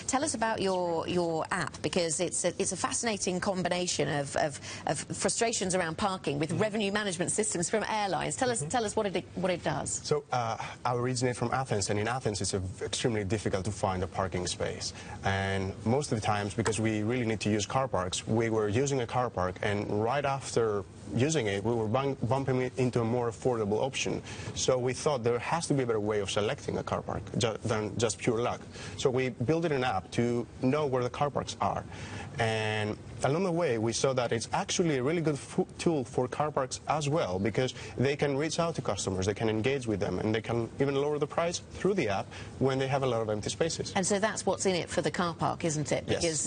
Tell us about your app, because it's a fascinating combination of frustrations around parking with revenue management systems from airlines. Tell us what it does. So I originate from Athens, and in Athens it's extremely difficult to find a parking space. And most of the times, because we really need to use car parks, we were using a car park, and right after using it, we were bumping it into a more affordable option. So we thought there has to be a better way of selecting a car park than just pure luck. So we built an app to know where the car parks are. And along the way, we saw that it's actually a really good tool for car parks as well, because they can reach out to customers, they can engage with them, and they can even lower the price through the app when they have a lot of empty spaces. And so that's what's in it for the car park, isn't it? Yes. Because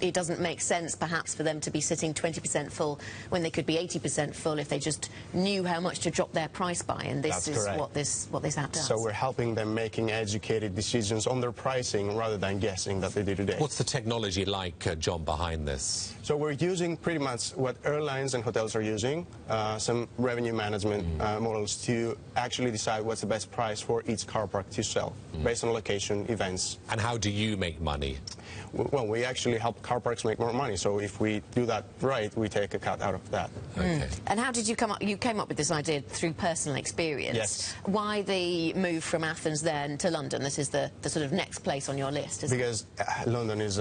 it doesn't make sense, perhaps, for them to be sitting 20% full when they could be 80% full if they just knew how much to drop their price by. And this is what this app does. So we're helping them making educated decisions on their pricing rather than guessing that they do today. What's the technology like, John, behind this? So we're using pretty much what airlines and hotels are using, some revenue management models to actually decide what's the best price for each car park to sell, based on location, events. And how do you make money? Well, we actually help car parks make more money, so if we do that right, we take a cut out of that. Okay. And how did you come up? You came up with this idea through personal experience. Yes. Why the move from Athens then to London? This is the sort of next place on your list, isn't it? Because London is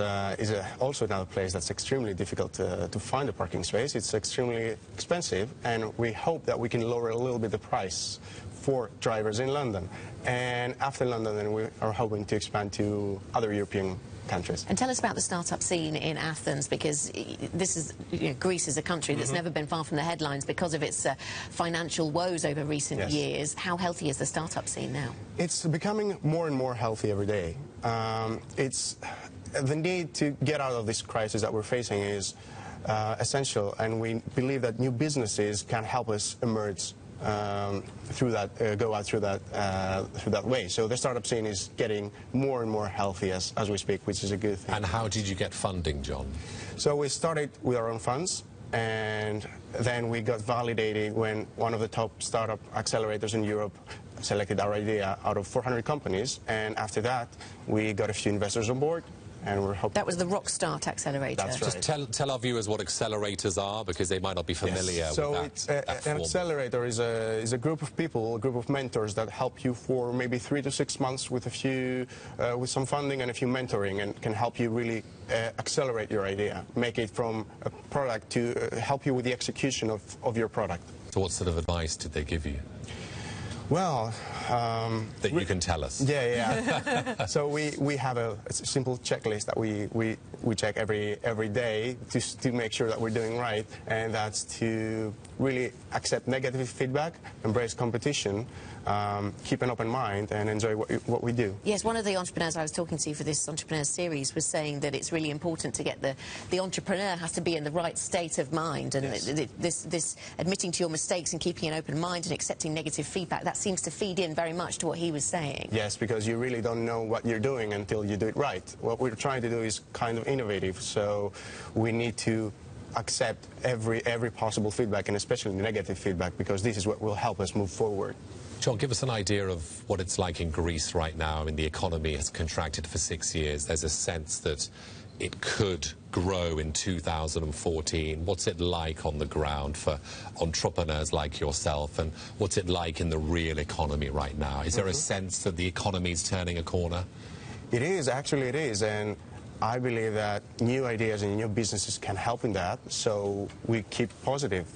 also another place that's extremely difficult to find a parking space. It's extremely expensive, and we hope that we can lower a little bit the price for drivers in London. And after London, then we are hoping to expand to other European countries. And tell us about the startup scene in Athens, because this is, Greece is a country that's never been far from the headlines because of its financial woes over recent years. How healthy is the startup scene now? It's becoming more and more healthy every day. It's the need to get out of this crisis that we're facing is essential, and we believe that new businesses can help us emerge through that, go out through that way. So the startup scene is getting more and more healthy as we speak, which is a good thing. And how did you get funding, John? So we started with our own funds, and then we got validated when one of the top startup accelerators in Europe selected our idea out of 400 companies, and after that we got a few investors on board. And we're hoping that was the Rockstart Accelerator. That's right. Just tell our viewers what accelerators are, because they might not be familiar with that. So an accelerator is a group of people, a group of mentors that help you for maybe 3 to 6 months with with some funding and a few mentoring, and can help you really accelerate your idea, make it from a product to help you with the execution of your product. So what sort of advice did they give you? Well, that you can tell us. Yeah. So we have a simple checklist that we check every day to make sure that we're doing right, and that's to really accept negative feedback, embrace competition, keep an open mind, and enjoy what we do. Yes, one of the entrepreneurs I was talking to for this entrepreneur series was saying that it's really important to get the entrepreneur has to be in the right state of mind, and this admitting to your mistakes and keeping an open mind and accepting negative feedback, that seems to feed in very much to what he was saying. Yes, because you really don't know what you're doing until you do it right. What we're trying to do is kind of innovative, so we need to accept every possible feedback, and especially negative feedback, because this is what will help us move forward. John, give us an idea of what it's like in Greece right now. I mean, the economy has contracted for 6 years. There's a sense that it could grow in 2014. What's it like on the ground for entrepreneurs like yourself, and what's it like in the real economy right now? Is there a sense that the economy is turning a corner? It is, actually it is, and I believe that new ideas and new businesses can help in that, so we keep positive.